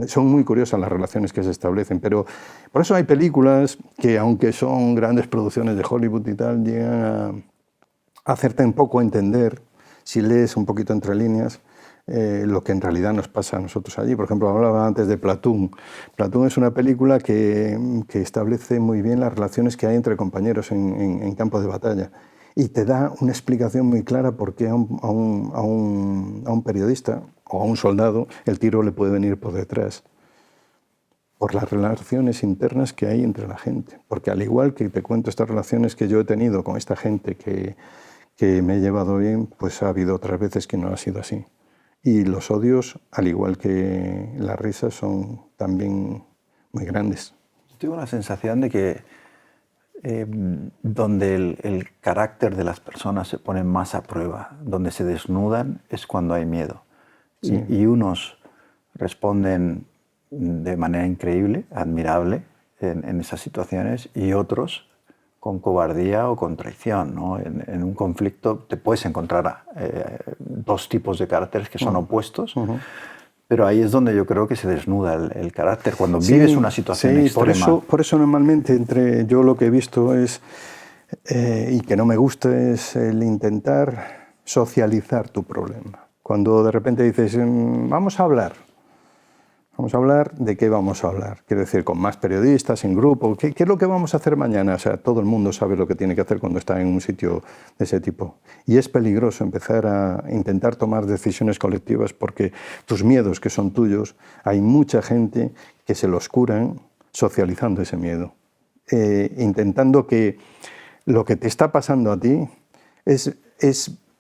son muy curiosas las relaciones que se establecen, pero por eso hay películas que, aunque son grandes producciones de Hollywood y tal, llegan a hacerte un poco entender, si lees un poquito entre líneas, lo que en realidad nos pasa a nosotros allí. Por ejemplo, hablaba antes de Platoon. Platoon es una película que establece muy bien las relaciones que hay entre compañeros en campo de batalla y te da una explicación muy clara por qué a un periodista o a un soldado el tiro le puede venir por detrás. Por las relaciones internas que hay entre la gente. Porque al igual que te cuento estas relaciones que yo he tenido con esta gente que me he llevado bien, pues ha habido otras veces que no ha sido así. Y los odios, al igual que las risas, son también muy grandes. Tengo la sensación de que donde el carácter de las personas se pone más a prueba, donde se desnudan, es cuando hay miedo. Sí. Y unos responden de manera increíble, admirable, en esas situaciones, y otros con cobardía o con traición, ¿no? En un conflicto te puedes encontrar dos tipos de caracteres que son opuestos, pero ahí es donde yo creo que se desnuda el carácter, cuando vives una situación extrema. Por eso normalmente yo lo que he visto es, y que no me gusta, es el intentar socializar tu problema. Cuando de repente dices, vamos a hablar. Vamos a hablar, ¿de qué vamos a hablar? Quiero decir, con más periodistas, en grupo. ¿Qué es lo que vamos a hacer mañana? O sea, todo el mundo sabe lo que tiene que hacer cuando está en un sitio de ese tipo. Y es peligroso empezar a intentar tomar decisiones colectivas porque tus miedos, que son tuyos, hay mucha gente que se los curan socializando ese miedo. Intentando que lo que te está pasando a ti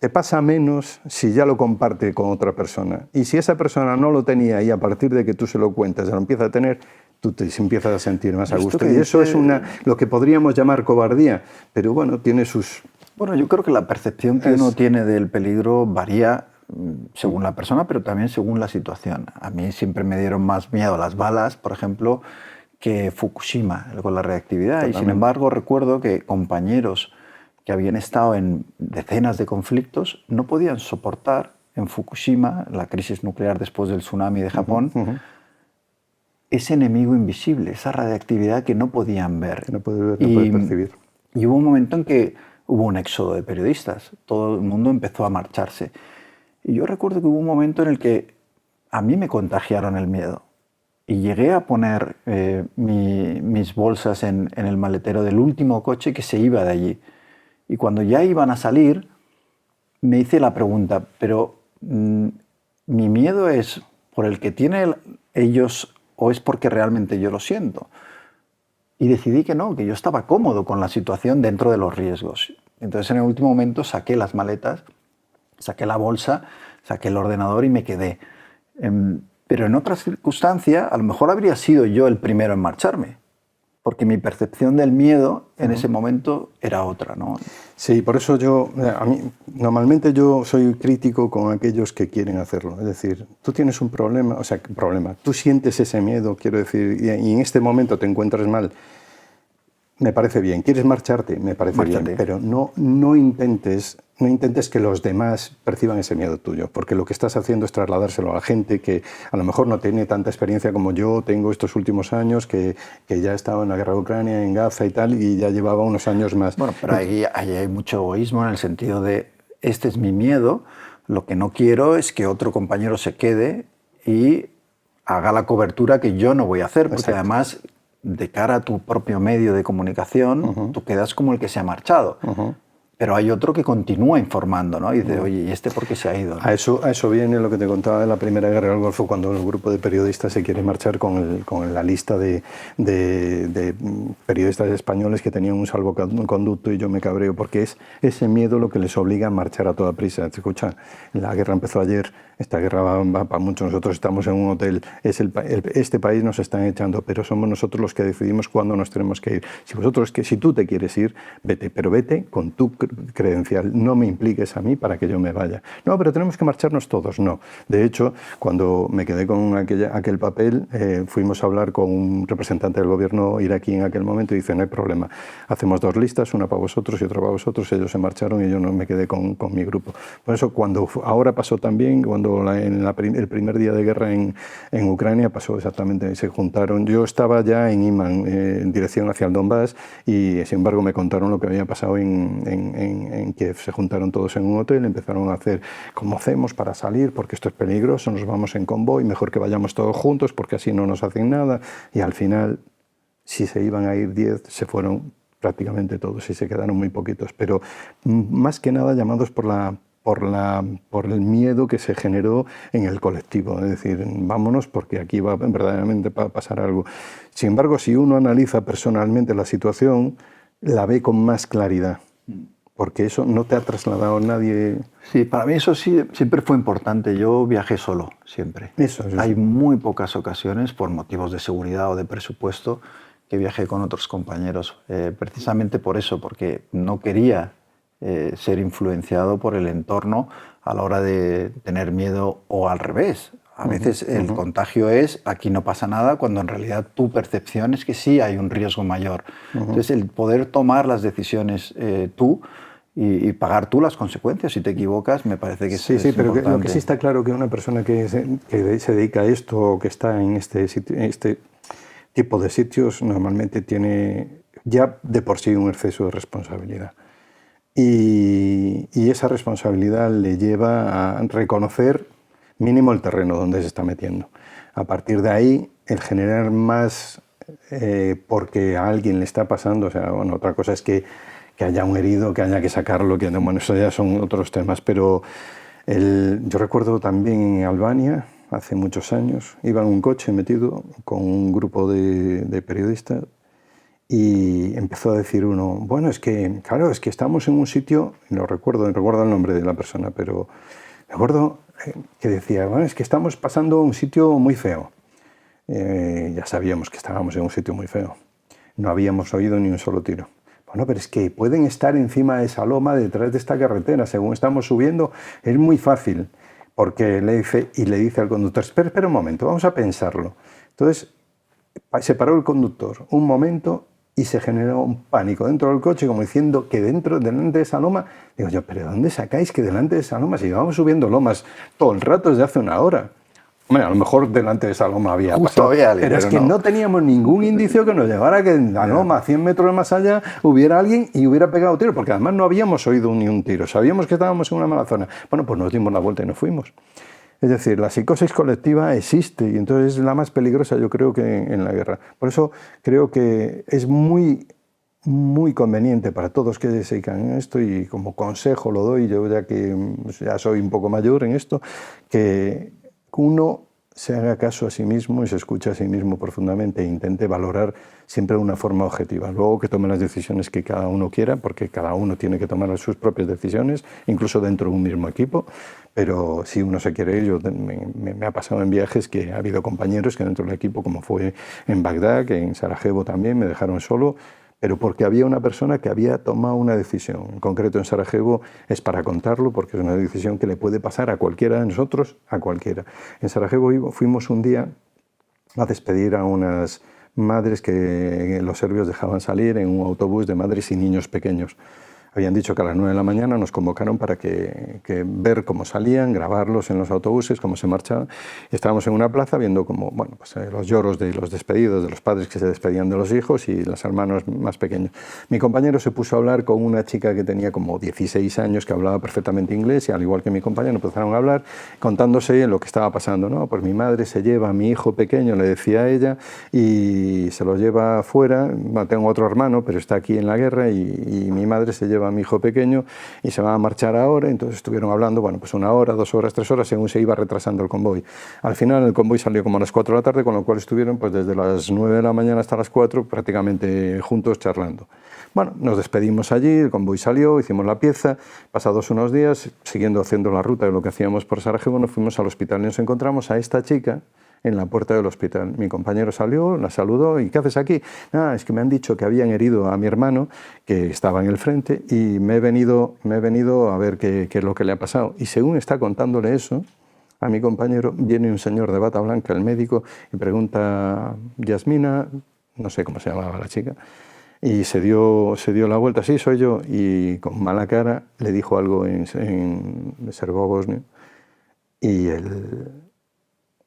te pasa menos si ya lo comparte con otra persona. Y si esa persona no lo tenía y a partir de que tú se lo cuentas, lo empieza a tener, tú te empiezas a sentir más a gusto. Y eso es lo que podríamos llamar cobardía, pero bueno, tiene sus... Bueno, yo creo que la percepción que uno tiene del peligro varía según la persona, pero también según la situación. A mí siempre me dieron más miedo las balas, por ejemplo, que Fukushima, con la reactividad. Totalmente. Y sin embargo recuerdo que compañeros que habían estado en decenas de conflictos, no podían soportar en Fukushima, la crisis nuclear después del tsunami de Japón, ese enemigo invisible, esa radiactividad que no podían ver. Que no puedes percibir. Y hubo un momento en que hubo un éxodo de periodistas, todo el mundo empezó a marcharse. Y yo recuerdo que hubo un momento en el que a mí me contagiaron el miedo. Y llegué a poner mis bolsas en el maletero del último coche que se iba de allí. Y cuando ya iban a salir, me hice la pregunta, pero ¿mi miedo es por el que tienen ellos o es porque realmente yo lo siento? Y decidí que no, que yo estaba cómodo con la situación dentro de los riesgos. Entonces en el último momento saqué las maletas, saqué la bolsa, saqué el ordenador y me quedé. Pero en otra circunstancia, a lo mejor habría sido yo el primero en marcharme. Porque mi percepción del miedo en ese momento era otra, ¿no? Sí, por eso normalmente yo soy crítico con aquellos que quieren hacerlo. Es decir, tú tienes un problema, tú sientes ese miedo, quiero decir, y en este momento te encuentras mal. Me parece bien. ¿Quieres marcharte? Me parece bien. Pero no intentes que los demás perciban ese miedo tuyo, porque lo que estás haciendo es trasladárselo a la gente que a lo mejor no tiene tanta experiencia como yo tengo estos últimos años, que ya estaba en la guerra de Ucrania, en Gaza y tal, y ya llevaba unos años más. Bueno, pero ahí hay mucho egoísmo en el sentido de, este es mi miedo, lo que no quiero es que otro compañero se quede y haga la cobertura que yo no voy a hacer, porque Exacto. Además, de cara a tu propio medio de comunicación, tú quedas como el que se ha marchado. Pero hay otro que continúa informando, ¿no? Y dice, oye, ¿y este por qué se ha ido? A eso viene lo que te contaba de la Primera Guerra del Golfo, cuando el grupo de periodistas se quiere marchar con la lista de periodistas españoles que tenían un salvoconducto, y yo me cabreo, porque es ese miedo lo que les obliga a marchar a toda prisa. Escucha, la guerra empezó ayer, esta guerra va para mucho, nosotros estamos en un hotel, este país nos están echando, pero somos nosotros los que decidimos cuándo nos tenemos que ir. Si tú te quieres ir, vete, pero vete con tu credencial, no me impliques a mí para que yo me vaya. No, pero tenemos que marcharnos todos. No. De hecho, cuando me quedé con aquel papel, fuimos a hablar con un representante del gobierno iraquí en aquel momento y dice, no hay problema, hacemos 2 listas, una para vosotros y otra para vosotros. Ellos se marcharon y yo no me quedé con mi grupo. Por eso, ahora pasó también, cuando el primer día de guerra en Ucrania pasó exactamente, se juntaron. Yo estaba ya en Iman, en dirección hacia el Donbass, y sin embargo me contaron lo que había pasado en Kiev. Se juntaron todos en un hotel, empezaron a hacer, ¿cómo hacemos para salir? Porque esto es peligroso, nos vamos en convoy, mejor que vayamos todos juntos porque así no nos hacen nada. Y al final, si se iban a ir 10, se fueron prácticamente todos y se quedaron muy poquitos. Pero más que nada llamados por el miedo que se generó en el colectivo, es decir, vámonos porque aquí va verdaderamente a pasar algo. Sin embargo, si uno analiza personalmente la situación, la ve con más claridad, porque eso no te ha trasladado nadie. Sí, para mí eso sí, siempre fue importante. Yo viajé solo, siempre. Eso. Hay muy pocas ocasiones, por motivos de seguridad o de presupuesto, que viajé con otros compañeros, precisamente por eso, porque no quería ser influenciado por el entorno a la hora de tener miedo, o al revés. A veces el contagio es, aquí no pasa nada, cuando en realidad tu percepción es que sí hay un riesgo mayor. Entonces, el poder tomar las decisiones tú y pagar tú las consecuencias si te equivocas, me parece que es pero importante. Lo que sí está claro que una persona que se dedica a esto o que está en este tipo de sitios normalmente tiene ya de por sí un exceso de responsabilidad. Y esa responsabilidad le lleva a reconocer mínimo el terreno donde se está metiendo. A partir de ahí, el generar más porque a alguien le está pasando, o sea, bueno, otra cosa es que haya un herido, que haya que sacarlo, bueno, eso ya son otros temas, pero yo recuerdo también en Albania, hace muchos años, iba en un coche metido con un grupo de periodistas. Y empezó a decir uno, bueno, claro, es que estamos en un sitio, no recuerdo el nombre de la persona, pero recuerdo que decía, bueno, es que estamos pasando un sitio muy feo. Ya sabíamos que estábamos en un sitio muy feo. No habíamos oído ni un solo tiro. Bueno, pero es que pueden estar encima de esa loma, detrás de esta carretera, según estamos subiendo, es muy fácil. Porque le dice al conductor, espera un momento, vamos a pensarlo. Entonces, se paró el conductor un momento y se generó un pánico dentro del coche, como diciendo que delante de esa loma, digo yo, ¿pero dónde sacáis que delante de esa loma? Si llevamos subiendo lomas todo el rato desde hace una hora. Bueno, a lo mejor delante de esa loma había pasado, pero es que no teníamos ningún indicio que nos llevara a que en la loma, a 100 metros más allá, hubiera alguien y hubiera pegado tiro, porque además no habíamos oído ni un tiro, sabíamos que estábamos en una mala zona. Bueno, pues nos dimos la vuelta y nos fuimos. Es decir, la psicosis colectiva existe y entonces es la más peligrosa, yo creo, que en la guerra. Por eso creo que es muy conveniente para todos que se dedican a esto, y como consejo lo doy, yo ya que ya soy un poco mayor en esto, que uno se haga caso a sí mismo y se escuche a sí mismo profundamente e intente valorar siempre de una forma objetiva. Luego que tome las decisiones que cada uno quiera, porque cada uno tiene que tomar sus propias decisiones, incluso dentro de un mismo equipo. Pero si uno se quiere ir, me ha pasado en viajes que ha habido compañeros que dentro del equipo, como fue en Bagdad, que en Sarajevo también, me dejaron solo, pero porque había una persona que había tomado una decisión. En concreto en Sarajevo es para contarlo, porque es una decisión que le puede pasar a cualquiera de nosotros, a cualquiera. En Sarajevo fuimos un día a despedir a unas madres que los serbios dejaban salir en un autobús de madres y niños pequeños. Habían dicho que a las 9 de la mañana nos convocaron para ver cómo salían, grabarlos en los autobuses, cómo se marchaban. Y estábamos en una plaza viendo como, bueno, pues, los lloros de los despedidos, de los padres que se despedían de los hijos y los hermanos más pequeños. Mi compañero se puso a hablar con una chica que tenía como 16 años, que hablaba perfectamente inglés, y al igual que mi compañero empezaron a hablar, contándose lo que estaba pasando. No, pues mi madre se lleva a mi hijo pequeño, le decía a ella, y se lo lleva afuera. Bueno, tengo otro hermano, pero está aquí en la guerra, y mi madre se lleva a mi hijo pequeño y se va a marchar ahora. Entonces estuvieron hablando, bueno, pues 1 hora, 2 horas, 3 horas, según se iba retrasando el convoy. Al final el convoy salió como a las 4 de la tarde, con lo cual estuvieron pues desde las 9 de la mañana hasta las 4 prácticamente juntos charlando. Bueno, nos despedimos allí, el convoy salió, hicimos la pieza. Pasados unos días, siguiendo haciendo la ruta de lo que hacíamos por Sarajevo, nos fuimos al hospital y nos encontramos a esta chica en la puerta del hospital. Mi compañero salió, la saludó, ¿y qué haces aquí? Nada, es que me han dicho que habían herido a mi hermano, que estaba en el frente, y me he venido a ver qué es lo que le ha pasado. Y según está contándole eso a mi compañero, viene un señor de bata blanca, el médico, y pregunta, Yasmina, no sé cómo se llamaba la chica, y se dio la vuelta, sí, soy yo, y con mala cara le dijo algo en serbio-bosnio, y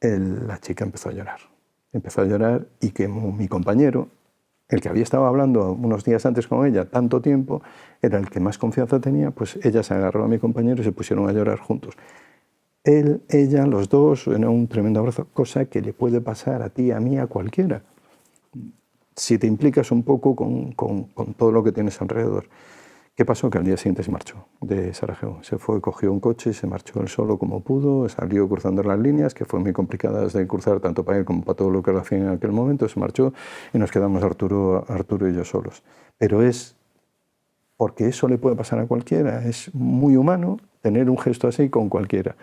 la chica empezó a llorar. Empezó a llorar y que mi compañero, el que había estado hablando unos días antes con ella tanto tiempo, era el que más confianza tenía, pues ella se agarró a mi compañero y se pusieron a llorar juntos. Él, ella, los dos, en un tremendo abrazo, cosa que le puede pasar a ti, a mí, a cualquiera, si te implicas un poco con todo lo que tienes alrededor. ¿Qué pasó? Que al día siguiente se marchó de Sarajevo. Se fue, cogió un coche y se marchó él solo como pudo, salió cruzando las líneas, que fue muy complicadas de cruzar tanto para él como para todo lo que lo hacía en aquel momento, se marchó y nos quedamos Arturo y yo solos. Pero es porque eso le puede pasar a cualquiera, es muy humano tener un gesto así con cualquiera.